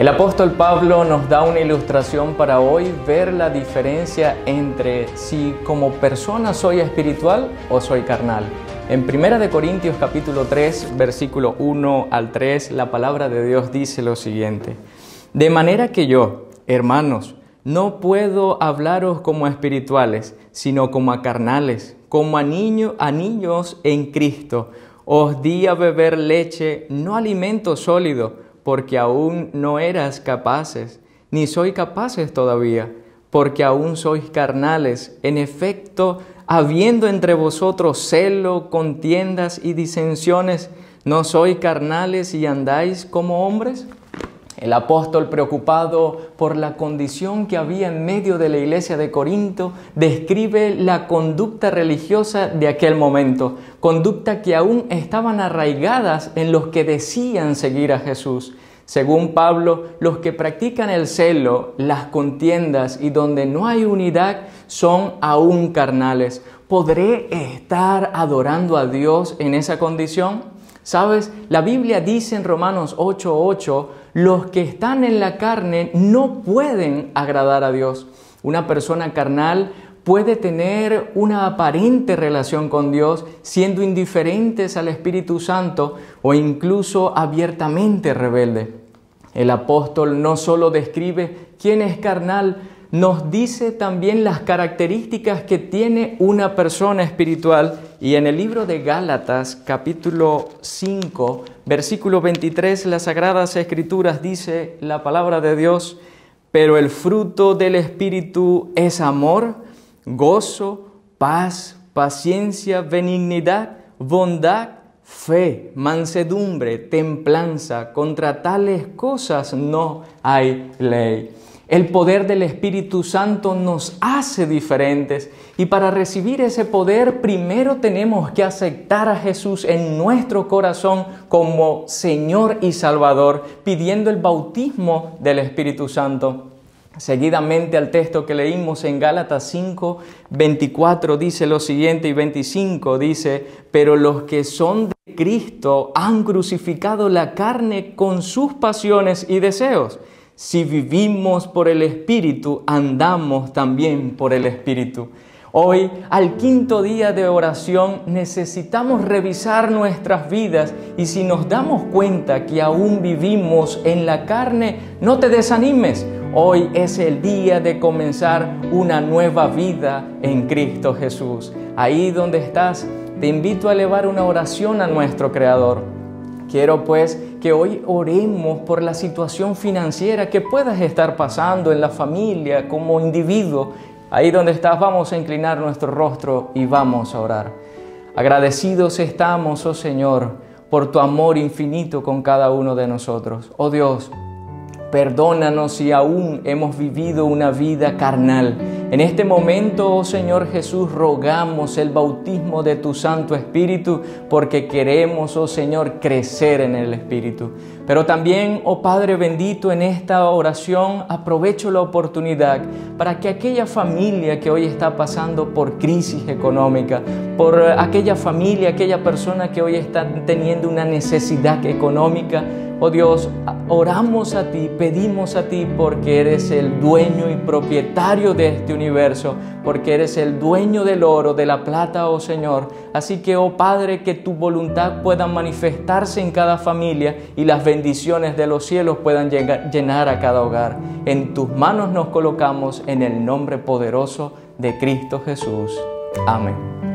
El apóstol Pablo nos da una ilustración para hoy ver la diferencia entre si como persona soy espiritual o soy carnal. En 1 Corintios capítulo 3, versículo 1 al 3, la palabra de Dios dice lo siguiente: De manera que yo, hermanos, no puedo hablaros como a espirituales, sino como a carnales, como a niños en Cristo. Os di a beber leche, no alimento sólido, porque aún no eras capaces, ni sois capaces todavía, porque aún sois carnales. En efecto, habiendo entre vosotros celo, contiendas y disensiones, ¿no sois carnales y andáis como hombres? El apóstol, preocupado por la condición que había en medio de la iglesia de Corinto, describe la conducta religiosa de aquel momento, conducta que aún estaban arraigadas en los que decían seguir a Jesús. Según Pablo, los que practican el celo, las contiendas y donde no hay unidad son aún carnales. ¿Podré estar adorando a Dios en esa condición? ¿Sabes? La Biblia dice en Romanos 8:8, los que están en la carne no pueden agradar a Dios. Una persona carnal puede tener una aparente relación con Dios siendo indiferentes al Espíritu Santo o incluso abiertamente rebelde. El apóstol no solo describe quién es carnal, nos dice también las características que tiene una persona espiritual. Y en el libro de Gálatas, capítulo 5, versículo 23, las Sagradas Escrituras dice la palabra de Dios: pero el fruto del Espíritu es amor, gozo, paz, paciencia, benignidad, bondad, fe, mansedumbre, templanza. Contra tales cosas no hay ley. El poder del Espíritu Santo nos hace diferentes y para recibir ese poder primero tenemos que aceptar a Jesús en nuestro corazón como Señor y Salvador, pidiendo el bautismo del Espíritu Santo. Seguidamente al texto que leímos en Gálatas 5, 24 dice lo siguiente y 25 dice: pero los que son de Cristo han crucificado la carne con sus pasiones y deseos. Si vivimos por el Espíritu, andamos también por el Espíritu. Hoy, al quinto día de oración, necesitamos revisar nuestras vidas y si nos damos cuenta que aún vivimos en la carne, no te desanimes. Hoy es el día de comenzar una nueva vida en Cristo Jesús. Ahí donde estás, te invito a elevar una oración a nuestro Creador. Quiero pues que hoy oremos por la situación financiera que puedas estar pasando en la familia, como individuo. Ahí donde estás, vamos a inclinar nuestro rostro y vamos a orar. Agradecidos estamos, oh Señor, por tu amor infinito con cada uno de nosotros. Oh Dios, perdónanos si aún hemos vivido una vida carnal. En este momento, oh Señor Jesús, rogamos el bautismo de tu Santo Espíritu porque queremos, oh Señor, crecer en el Espíritu. Pero también, oh Padre bendito, en esta oración aprovecho la oportunidad para que aquella familia que hoy está pasando por crisis económica, por aquella familia, aquella persona que hoy está teniendo una necesidad económica, oh Dios, oramos a ti, pedimos a ti porque eres el dueño y propietario de este universo, porque eres el dueño del oro, de la plata, oh Señor. Así que, oh Padre, que tu voluntad pueda manifestarse en cada familia y las bendiciones de los cielos puedan llenar a cada hogar. En tus manos nos colocamos en el nombre poderoso de Cristo Jesús. Amén.